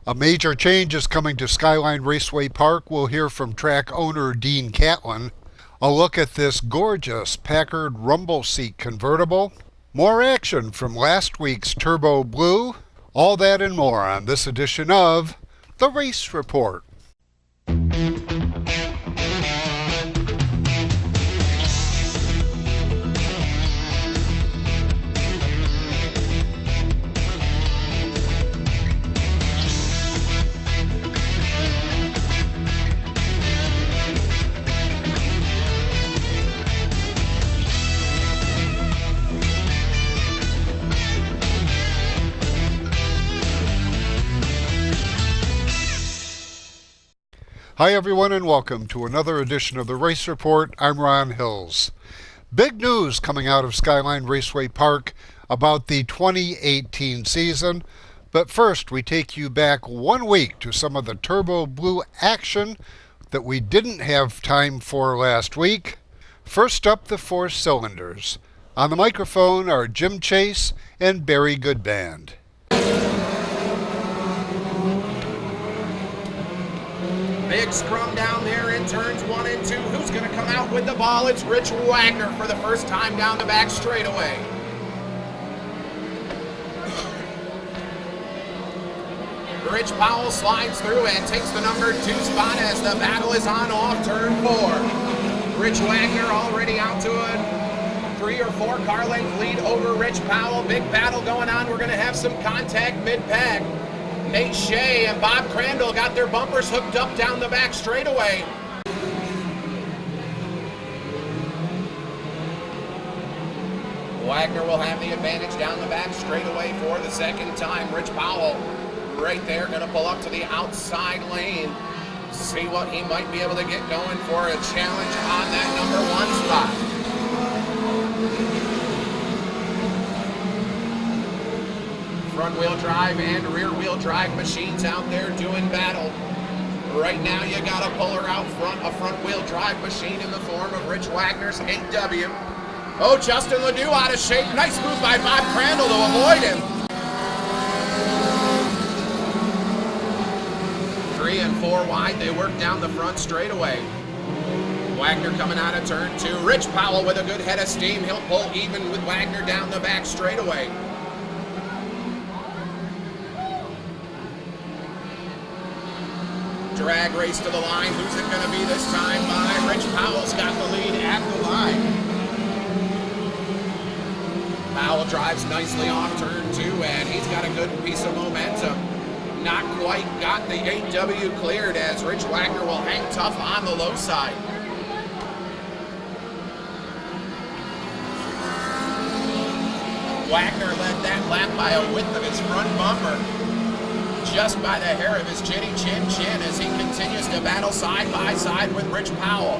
A major change is coming to Skyline Raceway Park. We'll hear from track owner Dean Catlin. A look at this gorgeous Packard Rumble Seat convertible. More action from last week's Turbo Blue. All that and more on this edition of The Race Report. Hi everyone and welcome to another edition of the Race Report. I'm Ron Hills. Big news coming out of Skyline Raceway Park about the 2018 season. But first we take you back 1 week to some of the Turbo Blue action that we didn't have time for last week. First up, the four cylinders. On the microphone are Jim Chase and Barry Goodband. Big scrum down there in turns 1 and 2. Who's going to come out with the ball? It's Rich Wagner for the first time down the back straightaway. Rich Powell slides through and takes the number 2 spot as the battle is on off turn 4. Rich Wagner already out to a 3 or 4 car length lead over Rich Powell. Big battle going on. We're going to have some contact mid-pack. Nate Shea and Bob Crandall got their bumpers hooked up down the back straightaway. Wagner will have the advantage down the back straightaway for the second time. Rich Powell right there, going to pull up to the outside lane. See what he might be able to get going for a challenge on that number 1 spot. Front-wheel drive and rear-wheel drive machines out there doing battle. Right now you got a puller out front, a front-wheel drive machine in the form of Rich Wagner's 8W. Oh, Justin Ledoux out of shape. Nice move by Bob Crandall to avoid him. 3 and 4 wide, they work down the front straightaway. Wagner coming out of turn 2. Rich Powell with a good head of steam. He'll pull even with Wagner down the back straightaway. Drag race to the line. Who's it going to be this time? Rich Powell's got the lead at the line. Powell drives nicely off turn 2, and he's got a good piece of momentum. Not quite got the 8W cleared as Rich Wagner will hang tough on the low side. Wagner led that lap by a width of his front bumper. Just by the hair of his chinny chin as he continues to battle side by side with Rich Powell.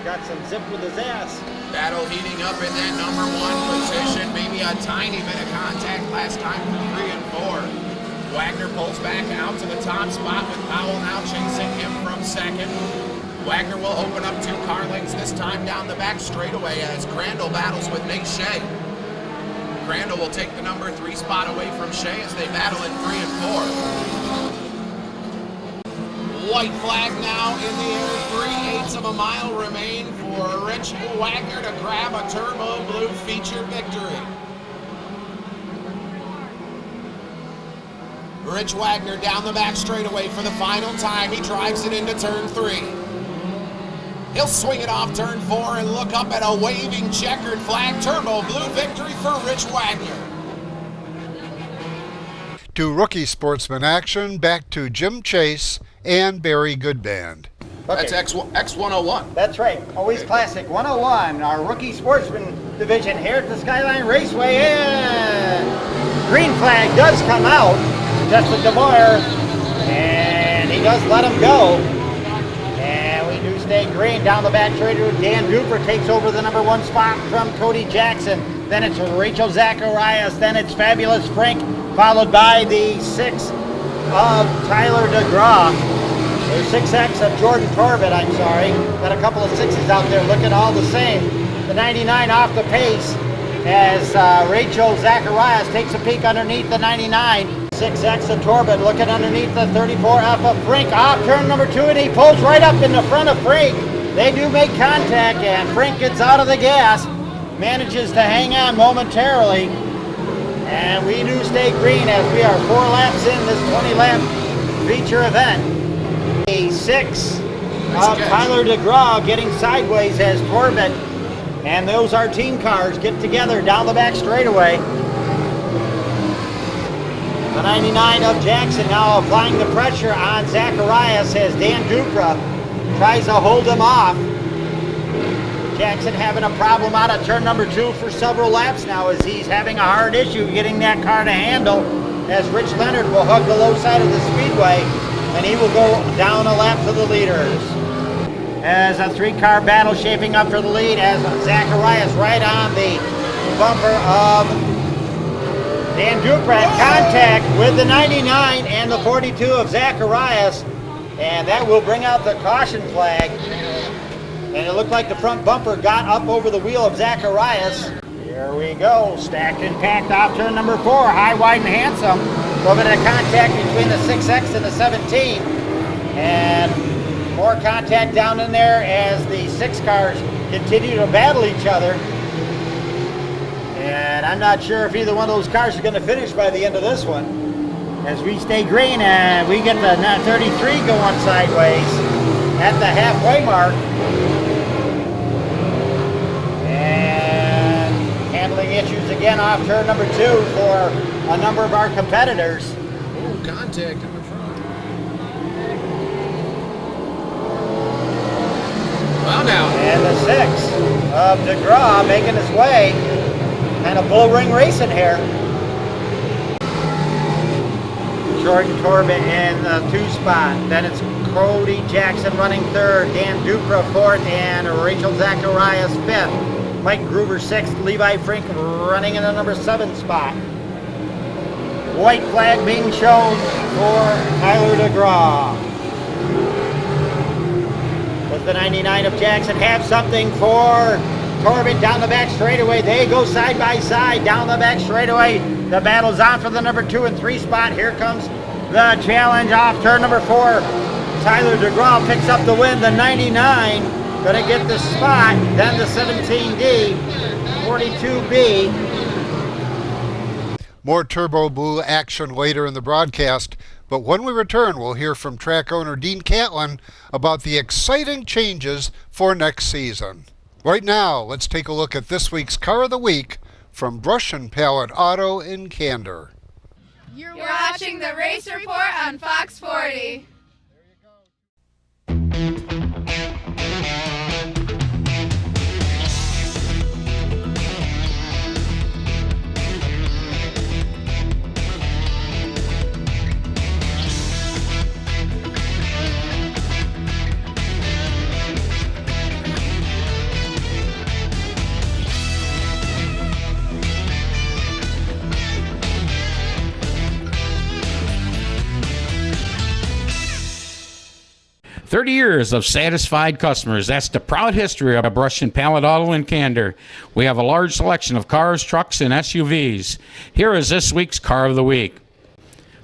Got some zip with his ass. Battle heating up in that number 1 position. Maybe a tiny bit of contact last time for 3 and 4. Wagner pulls back out to the top spot with Powell now chasing him from second. Wagner will open up 2 car lengths this time down the back straightaway as Crandall battles with Nate Shea. Crandall will take the number 3 spot away from Shea as they battle at 3 and 4. White flag now in the air. 3/8 of a mile remain for Rich Wagner to grab a Turbo Blue feature victory. Rich Wagner down the back straightaway for the final time. He drives it into turn 3. He'll swing it off turn 4 and look up at a waving checkered flag. Turbo Blue victory for Rich Wagner. To rookie sportsman action, back to Jim Chase and Barry Goodband. Okay. That's X101. That's right. Always classic. 101, our rookie sportsman division here at the Skyline Raceway. And green flag does come out. Justin DeMoyer, and he does let him go. And we do stay green down the back straightaway. Dan Duper takes over the number 1 spot from Cody Jackson. Then it's Rachel Zacharias. Then it's Fabulous Frank, followed by the 6 of Tyler DeGraw. There's 6X of Jordan Corbett, I'm sorry. Got a couple of 6s out there looking all the same. The 99 off the pace. as Rachel Zacharias takes a peek underneath the 99. 6X of Torbett looking underneath the 34F of Frink. Off turn number 2, and he pulls right up in the front of Frink. They do make contact, and Frink gets out of the gas, manages to hang on momentarily, and we do stay green as we are 4 laps in this 20-lap feature event. A 6 of Tyler DeGraw getting sideways as Torbett and those are team cars get together down the back straightaway. The 99 of Jackson now applying the pressure on Zacharias as Dan Dupra tries to hold him off. Jackson having a problem out of turn number 2 for several laps now as he's having a hard issue getting that car to handle as Rich Leonard will hug the low side of the speedway and he will go down a lap to the leaders. As a 3-car battle shaping up for the lead as Zacharias right on the bumper of Dan Duprat, contact with the 99 and the 42 of Zacharias, and that will bring out the caution flag. And it looked like the front bumper got up over the wheel of Zacharias. Here we go, stacked and packed off turn number 4, high, wide, and handsome. A little bit of contact between the 6X and the 17. And more contact down in there as the 6 cars continue to battle each other. And I'm not sure if either one of those cars are going to finish by the end of this one. As we stay green and we get the 33 going sideways at the halfway mark. And handling issues again off turn number 2 for a number of our competitors. Oh, contact in the front. Well, now. And the 6 of DeGraw making his way. Kind of bull ring racing here. Jordan Torbett in the 2 spot. Then it's Cody Jackson running 3rd. Dan Dupra 4th. And Rachel Zacharias 5th. Mike Gruber 6th. Levi Frink running in the number 7 spot. White flag being shown for Tyler DeGraw. Does the 99 of Jackson have something for Torbett down the back straightaway? They go side by side down the back straightaway. The battle's on for the number 2 and 3 spot. Here comes the challenge off turn number 4. Tyler DeGraw picks up the win. The 99 gonna get the spot. Then the 17D, 42B. More Turbo Blue action later in the broadcast, but when we return, we'll hear from track owner Dean Catlin about the exciting changes for next season. Right now, let's take a look at this week's Car of the Week from Brush and Pallet Auto in Candor. You're watching the Race Report on Fox 40. "30 years of satisfied customers. That's the proud history of Brush and Pallet Auto in Candor. We have a large selection of cars, trucks, and SUVs. Here is this week's Car of the Week.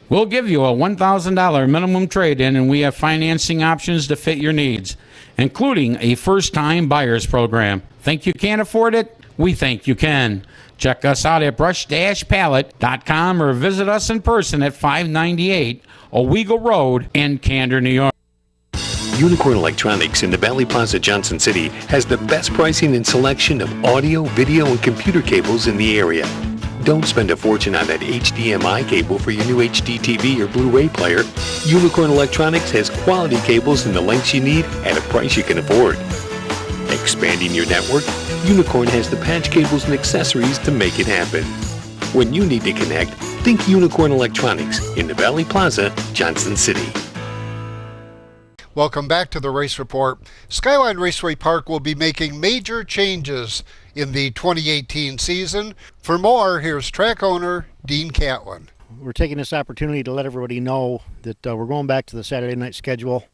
We'll give you a $1,000 minimum trade-in, and we have financing options to fit your needs, including a first-time buyers program. Think you can't afford it? We think you can. Check us out at brush-pallet.com or visit us in person at 598 Owego Road in Candor, New York. Unicorn Electronics in the Valley Plaza, Johnson City has the best pricing and selection of audio, video, and computer cables in the area. Don't spend a fortune on that HDMI cable for your new HD TV or Blu-ray player. Unicorn Electronics has quality cables in the lengths you need at a price you can afford. Expanding your network, Unicorn has the patch cables and accessories to make it happen. When you need to connect, think Unicorn Electronics in the Valley Plaza, Johnson City. Welcome back to the Race Report. Skyline Raceway Park will be making major changes in the 2018 season. For more, here's track owner Dean Catlin. We're taking this opportunity to let everybody know that we're going back to the Saturday night schedule.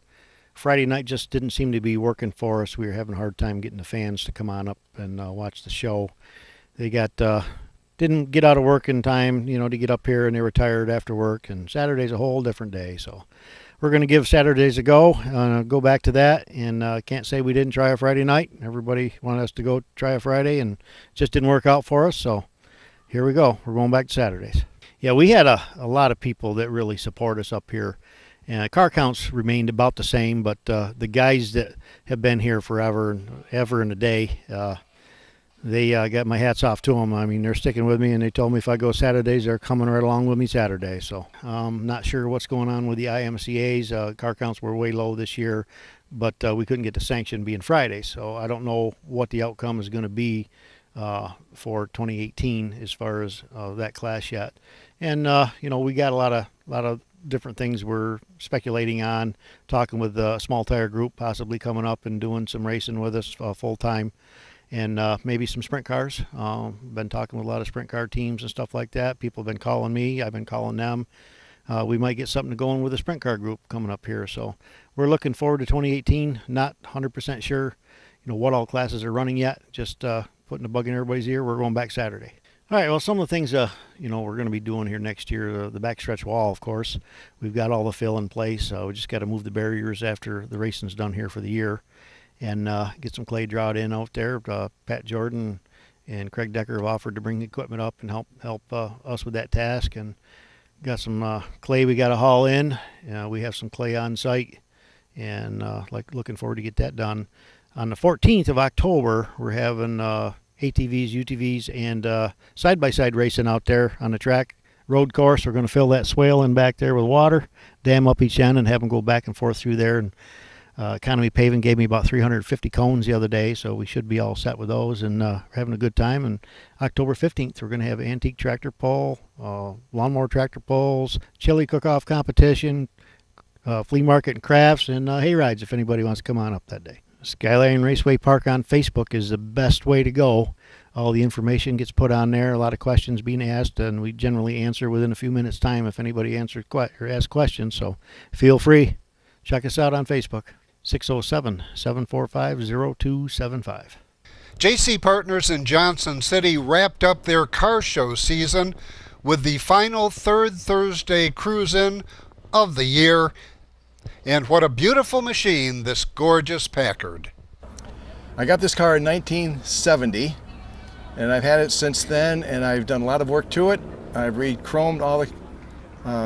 Friday night just didn't seem to be working for us. We were having a hard time getting the fans to come on up and watch the show. they got didn't get out of work in time, to get up here, and they were tired after work. And Saturday's a whole different day, so we're going to give Saturdays a go. Go back to that, and can't say we didn't try a Friday night. Everybody wanted us to go try a Friday, and it just didn't work out for us. So here we go. We're going back to Saturdays. Yeah, we had a lot of people that really support us up here. Car counts remained about the same, but the guys that have been here forever and ever and a day, they got my hats off to them. I mean, they're sticking with me, and they told me if I go Saturdays, they're coming right along with me Saturday. So not sure what's going on with the IMCAs. Car counts were way low this year, but we couldn't get the sanction being Friday. So I don't know what the outcome is going to be for 2018 as far as that class yet. And we got a lot of different things we're speculating on, talking with a small tire group possibly coming up and doing some racing with us full time, and maybe some sprint cars. Been talking with a lot of sprint car teams and stuff like that. People have been calling me, I've been calling them. We might get something going with a sprint car group coming up here. So we're looking forward to 2018. Not 100% sure what all classes are running yet. Just putting the bug in everybody's ear. We're going back Saturday. All right, well, some of the things, we're going to be doing here next year, the backstretch wall, of course. We've got all the fill in place. We just got to move the barriers after the racing's done here for the year, and get some clay drought in out there. Pat Jordan and Craig Decker have offered to bring the equipment up and help us with that task. And got some clay we got to haul in. We have some clay on site, and looking forward to get that done. On the 14th of October, we're having ATVs, UTVs, and side-by-side racing out there on the track road course. We're going to fill that swale in back there with water, dam up each end, and have them go back and forth through there. And Economy Paving gave me about 350 cones the other day, so we should be all set with those, and we're having a good time. And October 15th, we're going to have antique tractor pull, lawnmower tractor pulls, chili cook-off competition, flea market and crafts, and hay rides if anybody wants to come on up that day. Skyline Raceway Park on Facebook is the best way to go. All the information gets put on there, a lot of questions being asked, and we generally answer within a few minutes' time if anybody asks questions. So feel free. Check us out on Facebook, 607-745-0275. JC Partners in Johnson City wrapped up their car show season with the final third Thursday cruise-in of the year. And what a beautiful machine, this gorgeous Packard. I got this car in 1970, and I've had it since then, and I've done a lot of work to it. I've re-chromed all the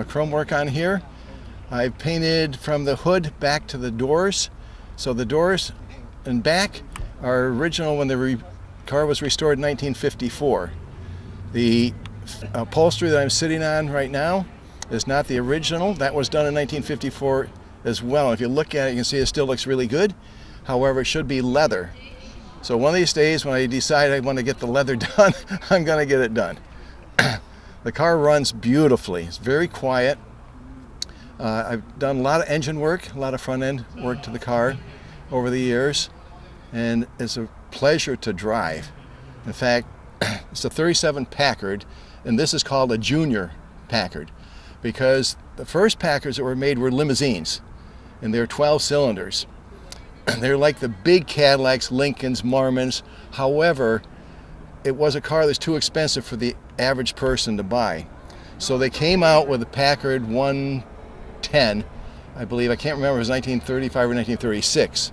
chrome work on here. I've painted from the hood back to the doors. So the doors and back are original when the car was restored in 1954. The upholstery that I'm sitting on right now is not the original. That was done in 1954 as well. If you look at it, you can see it still looks really good. However, it should be leather. So one of these days when I decide I want to get the leather done, I'm going to get it done. The car runs beautifully. It's very quiet. I've done a lot of engine work, a lot of front end work to the car over the years, and it's a pleasure to drive. In fact, it's a 37 Packard, and this is called a junior Packard because the first Packards that were made were limousines, and they're 12 cylinders. They're like the big Cadillacs, Lincolns, Marmons. However, it was a car that's too expensive for the average person to buy. So they came out with a Packard 110, I believe. I can't remember if it was 1935 or 1936.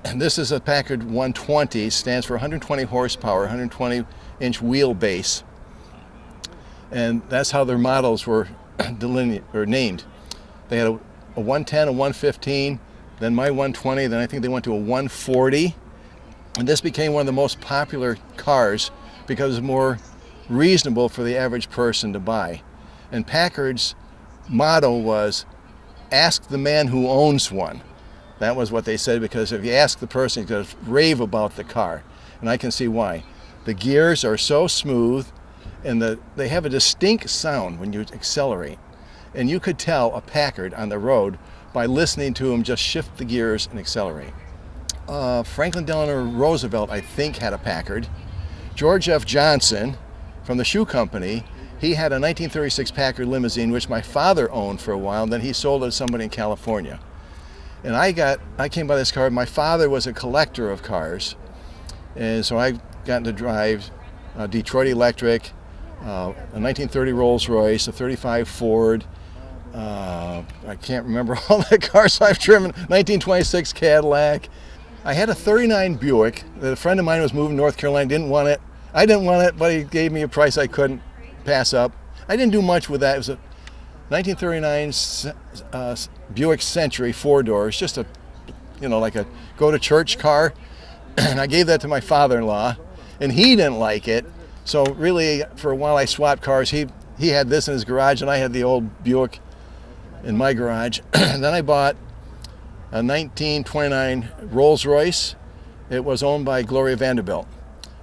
And this is a Packard 120, stands for 120 horsepower, 120-inch wheelbase. And that's how their models were named. They had a 110, a 115, then my 120, then I think they went to a 140. And this became one of the most popular cars because it's more reasonable for the average person to buy. And Packard's motto was, ask the man who owns one. That was what they said, because if you ask the person, he's going to rave about the car. And I can see why. The gears are so smooth, and they have a distinct sound when you accelerate. And you could tell a Packard on the road by listening to them just shift the gears and accelerate. Franklin Delano Roosevelt, I think, had a Packard. George F. Johnson from the shoe company, he had a 1936 Packard limousine, which my father owned for a while, and then he sold it to somebody in California. And I came by this car. My father was a collector of cars, and so I got to drive Detroit Electric, a 1930 Rolls Royce, a 35 Ford. I can't remember all the cars I've driven. 1926 Cadillac. I had a 39 Buick that a friend of mine was moving to North Carolina, didn't want it. I didn't want it, but he gave me a price I couldn't pass up. I didn't do much with that. It was a 1939 Buick Century 4-door. It's just a, like a go-to-church car. And I gave that to my father-in-law, and he didn't like it. So really, for a while I swapped cars. He had this in his garage, and I had the old Buick in my garage. Then I bought a 1929 Rolls Royce. It was owned by Gloria Vanderbilt.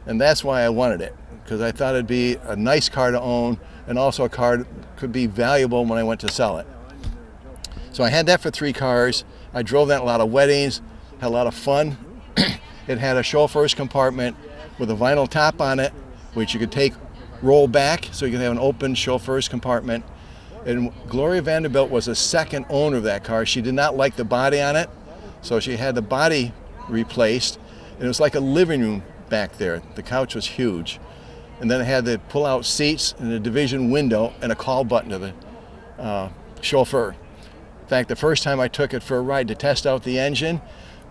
And that's why I wanted it, because I thought it'd be a nice car to own, and also a car that could be valuable when I went to sell it. So I had that for 3 cars. I drove that at a lot of weddings, had a lot of fun. It had a chauffeur's compartment with a vinyl top on it, which you could roll back, so you could have an open chauffeur's compartment. And Gloria Vanderbilt was the second owner of that car. She did not like the body on it, so she had the body replaced, and it was like a living room back there. The couch was huge. And then it had the pull-out seats and a division window and a call button to the chauffeur. In fact, the first time I took it for a ride to test out the engine,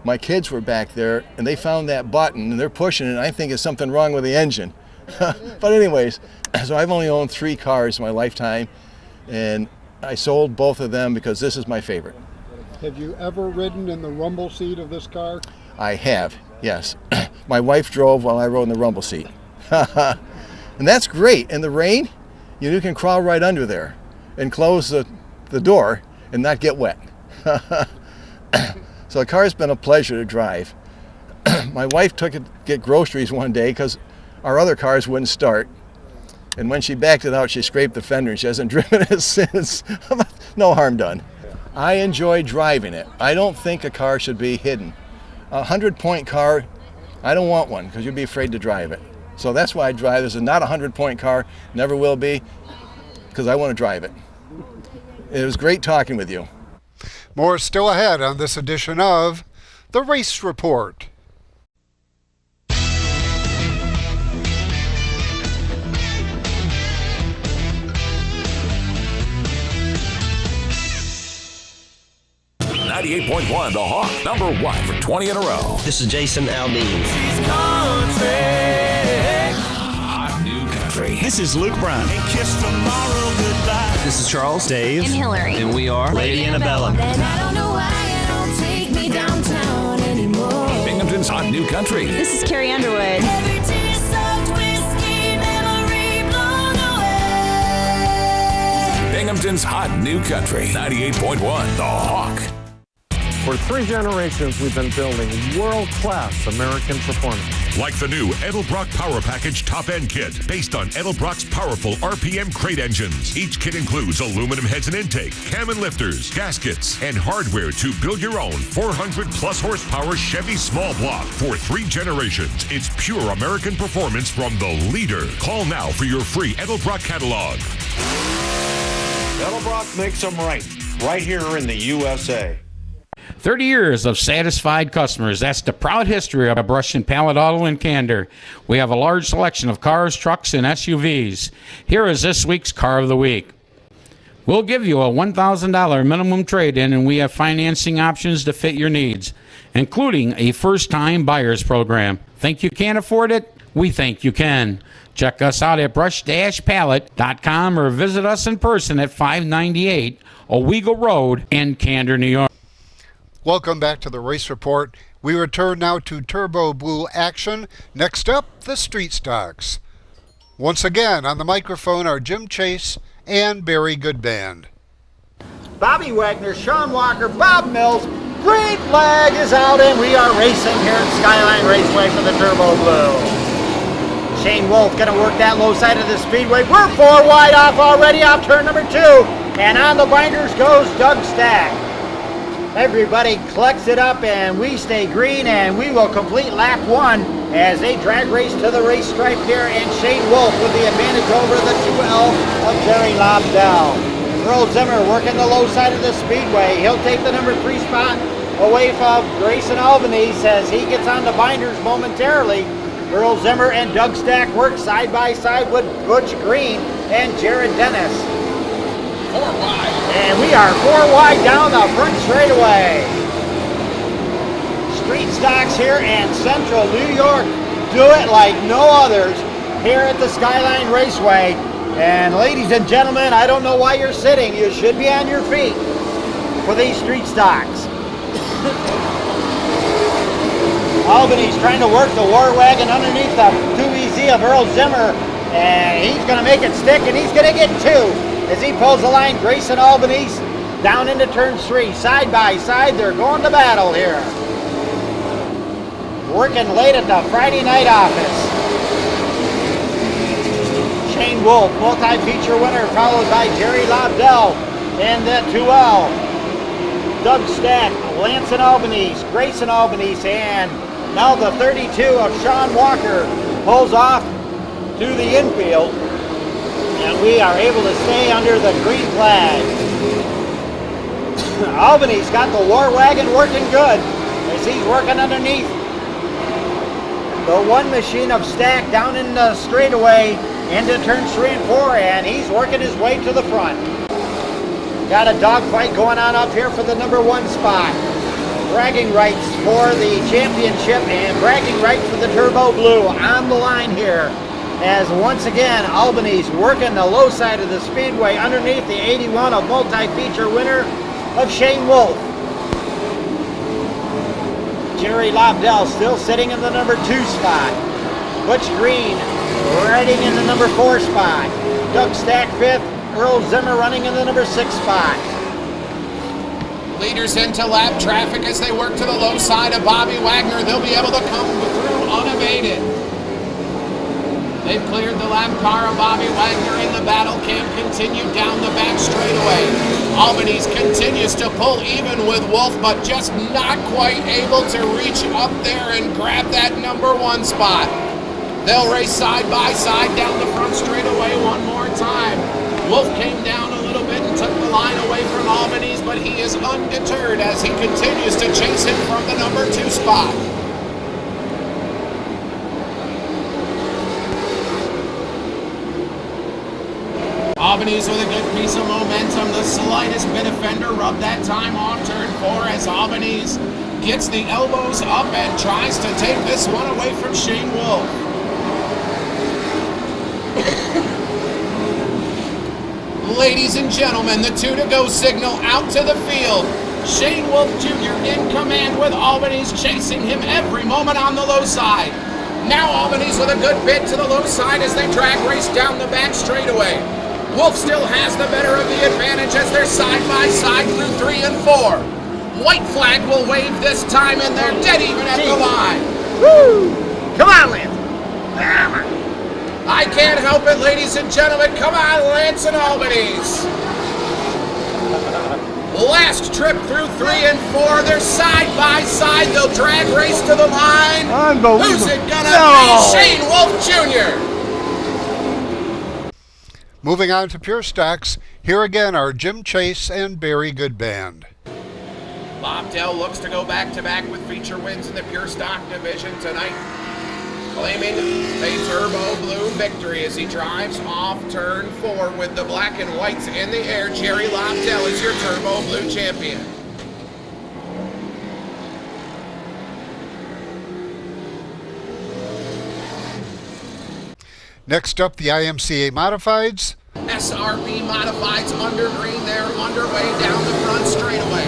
my kids were back there, and they found that button, and they're pushing it, and I think there's something wrong with the engine. But anyways, so I've only owned 3 cars in my lifetime, and I sold both of them because this is my favorite. Have you ever ridden in the rumble seat of this car? I have, yes. My wife drove while I rode in the rumble seat. And that's great. In the rain, you can crawl right under there and close the door and not get wet. So the car's been a pleasure to drive. My wife took it to get groceries one day because our other cars wouldn't start. And when she backed it out, she scraped the fender, and she hasn't driven it since. No harm done. I enjoy driving it. I don't think a car should be hidden. A 100-point car, I don't want one because you'd be afraid to drive it. So that's why I drive. This is not a 100-point car, never will be, because I want to drive it. It was great talking with you. More still ahead on this edition of The Race Report. .1, The Hawk, #1 for 20 in a row. This is Jason Aldean. Hot New Country. This is Luke Brown. This is Charles, Dave, And Hillary. and we are Lady Annabella. Then I don't know why you don't take me downtown anymore. Binghamton's Hot New Country. This is Carrie Underwood. Every tear sucked whiskey, memory blown away. Binghamton's Hot New Country. 98.1, The Hawk. For 3 generations, we've been building world-class American performance. Like the new Edelbrock Power Package Top-End Kit, based on Edelbrock's powerful RPM crate engines. Each kit includes aluminum heads and intake, cam and lifters, gaskets, and hardware to build your own 400-plus horsepower Chevy small block. For 3 generations, it's pure American performance from the leader. Call now for your free Edelbrock catalog. Edelbrock makes them right here in the USA. 30 years of satisfied customers. That's the proud history of Brush and Pallet Auto in Candor. We have a large selection of cars, trucks, and SUVs. Here is this week's Car of the Week. We'll give you a $1,000 minimum trade-in, and we have financing options to fit your needs, including a first-time buyer's program. Think you can't afford it? We think you can. Check us out at brush-pallet.com or visit us in person at 598 Owego Road in Candor, New York. Welcome back to the Race Report. We return now to Turbo Blue action. Next up, the Street Stocks. Once again, on the microphone are Jim Chase and Barry Goodband. Bobby Wagner, Sean Walker, Bob Mills. Green flag is out, and we are racing here at Skyline Raceway for the Turbo Blue. Shane Wolf going to work that low side of the speedway. We're 4 wide off already off turn number 2. And on the binders goes Doug Stack. Everybody collects it up, and we stay green, and we will complete lap 1 as they drag race to the race stripe here, and Shane Wolf with the advantage over the 2L of Jerry Lobdell. Earl Zimmer working the low side of the speedway. He'll take the number 3 spot away from Grayson Albanese as he gets on the binders momentarily. Earl Zimmer and Doug Stack work side by side with Butch Green and Jared Dennis. 4 wide. And we are 4 wide down the front straightaway. Street stocks here in Central New York do it like no others here at the Skyline Raceway. And ladies and gentlemen, I don't know why you're sitting. You should be on your feet for these street stocks. Albany's trying to work the War Wagon underneath the 2EZ of Earl Zimmer, and he's going to make it stick, and he's going to get 2 as he pulls the line. Grayson Albany's down into turn 3, side by side. They're going to battle here. Working late at the Friday night office. Shane Wolf, multi-feature winner, followed by Jerry Lobdell in the 2L. Doug Stack, Lance and Albany's, Grayson Albany's, and now the 32 of Sean Walker pulls off to the infield, and we are able to stay under the green flag. Albany's got the War Wagon working good as he's working underneath the one machine of Stack down in the straightaway into turns 3 and 4, and he's working his way to the front. Got a dogfight going on up here for the number 1 spot. Bragging rights for the championship and bragging rights for the Turbo Blue on the line here. As once again, Albany's working the low side of the speedway underneath the 81 of multi-feature winner of Shane Wolf. Jerry Lobdell still sitting in the number 2 spot. Butch Green riding in the number 4 spot. Doug Stack 5th. Earl Zimmer running in the number 6 spot. Leaders into lap traffic as they work to the low side of Bobby Wagner. They'll be able to come through unabated. They've cleared the lap car of Bobby Wagner, and the battle can continue down the back straightaway. Albany's continues to pull even with Wolf, but just not quite able to reach up there and grab that number 1 spot. They'll race side by side down the front straightaway one more time. Wolf came down a little bit and took the line away from Albany's, but he is undeterred as he continues to chase him from the number 2 spot. Albany's with a good piece of momentum. The slightest bit of fender rub that time on turn 4 as Albany's gets the elbows up and tries to take this one away from Shane Wolf. Ladies and gentlemen, the 2 to go signal out to the field. Shane Wolf Jr. in command with Albany's chasing him every moment on the low side. Now Albany's with a good bit to the low side as they drag race down the back straightaway. Wolf still has the better of the advantage as they're side by side through 3 and 4. White flag will wave this time, and they're dead even at the line. Woo! Come on, Lance. I can't help it, ladies and gentlemen. Come on, Lance and Albany's. Last trip through 3 and 4. They're side by side. They'll drag race to the line. Unbelievable. Who's it gonna be? Shane Wolf Jr. Moving on to Pure Stocks, here again are Jim Chase and Barry Goodband. Lobdell looks to go back-to-back with feature wins in the Pure Stock division tonight, claiming a Turbo Blue victory as he drives off turn 4 with the black and whites in the air. Jerry Lobdell is your Turbo Blue champion. Next up, the IMCA Modifieds. SRB Modifieds under green. They're underway down the front straightaway.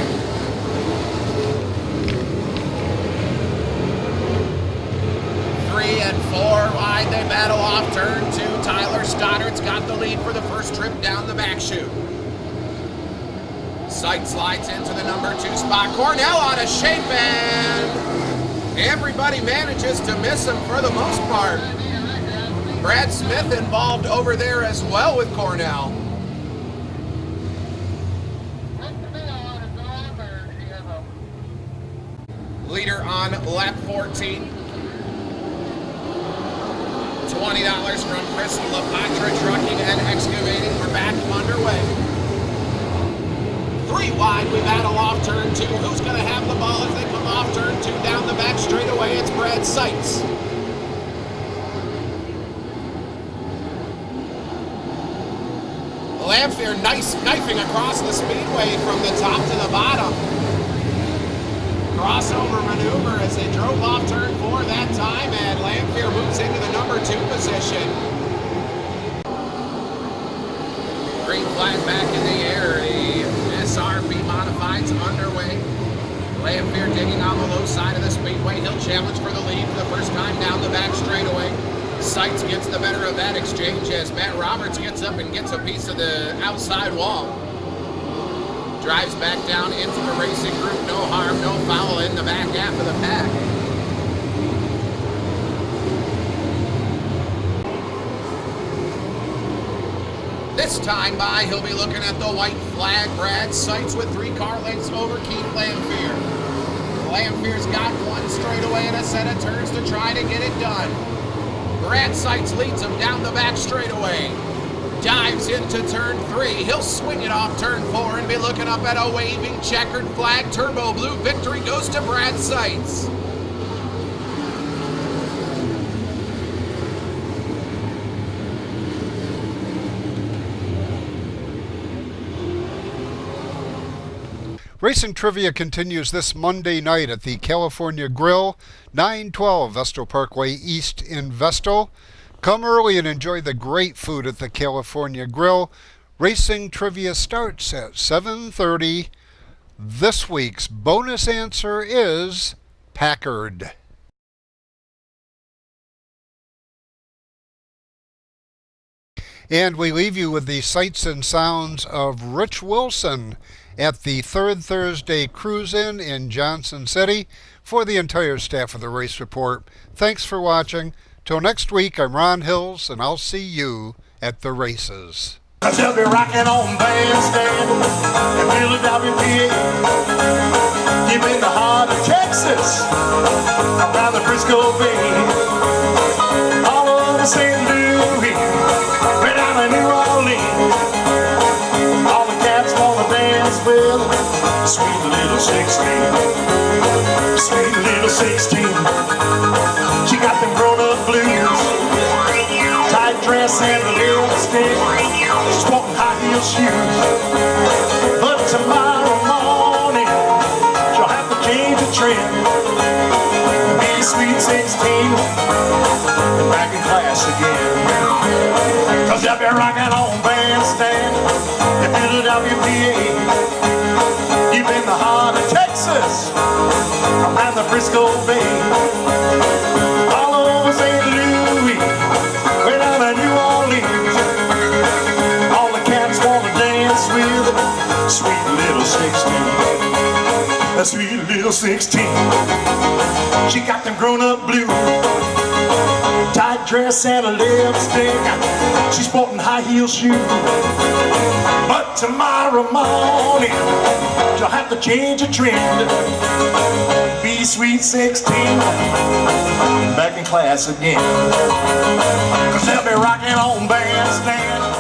Three and 4 wide. They battle off turn 2. Tyler Stoddard's got the lead for the first trip down the back chute. Sight slides into the number 2 spot. Cornell out of shape, and everybody manages to miss him for the most part. Brad Smith involved over there as well with Cornell. Leader on lap 14. $20 from Chris LaPatra Trucking and Excavating. We're back underway. 3 wide, we battle off turn 2. Who's going to have the ball as they come off turn 2 down the back straightaway? It's Brad Seitz. Lamphere knifing across the speedway from the top to the bottom. Crossover maneuver as they drove off turn 4 that time, and Lamphere moves into the number 2 position. Green flag back in the air. The SRP modified's underway. Lamphere digging on the low side of the speedway. He'll challenge for the lead for the first time down the back straightaway. Seitz gets the better of that exchange as Matt Roberts gets up and gets a piece of the outside wall. Drives back down into the racing group. No harm, no foul in the back half of the pack. This time by, he'll be looking at the white flag. Brad Seitz with 3 car lengths over Keith Lamphere. Lamphere's got one straightaway and a set of turns to try to get it done. Brad Seitz leads him down the back straightaway. Dives into turn 3. He'll swing it off turn 4 and be looking up at a waving checkered flag. Turbo Blue victory goes to Brad Seitz. Racing trivia continues this Monday night at the California Grill, 912 Vestal Parkway East in Vestal. Come early and enjoy the great food at the California Grill. Racing trivia starts at 7:30. This week's bonus answer is Packard. And we leave you with the sights and sounds of Rich Wilson at the Third Thursday Cruise-In in Johnson City. For the entire staff of the Race Report, thanks for watching. Till next week, I'm Ron Hills, and I'll see you at the races. They'll be rocking on bandstand in Philadelphia, PA. Deep in the heart of Texas, around the Frisco Bay, all over St. Louis, right down to New Orleans. All the cats wanna dance with sweet little 16. Sweet little 16. She got them grown-up blues, tight dress and a lipstick. She's wanting high heel shoes. But tomorrow morning she'll have to change the trend. Be a sweet 16 and back in class again. Cause they'll be rocking on bandstand in Philadelphia, PA. Deep in the heart of Texas, around the Frisco Bay, all over St. Louis, way down to New Orleans. All the cats want to dance with sweet little 16. That sweet little 16. She got them grown-up blues, tight dress and a lipstick. She's sporting high heel shoes. But tomorrow morning she'll have to change a trend. Be sweet 16, back in class again. Cause they'll be rocking on bandstand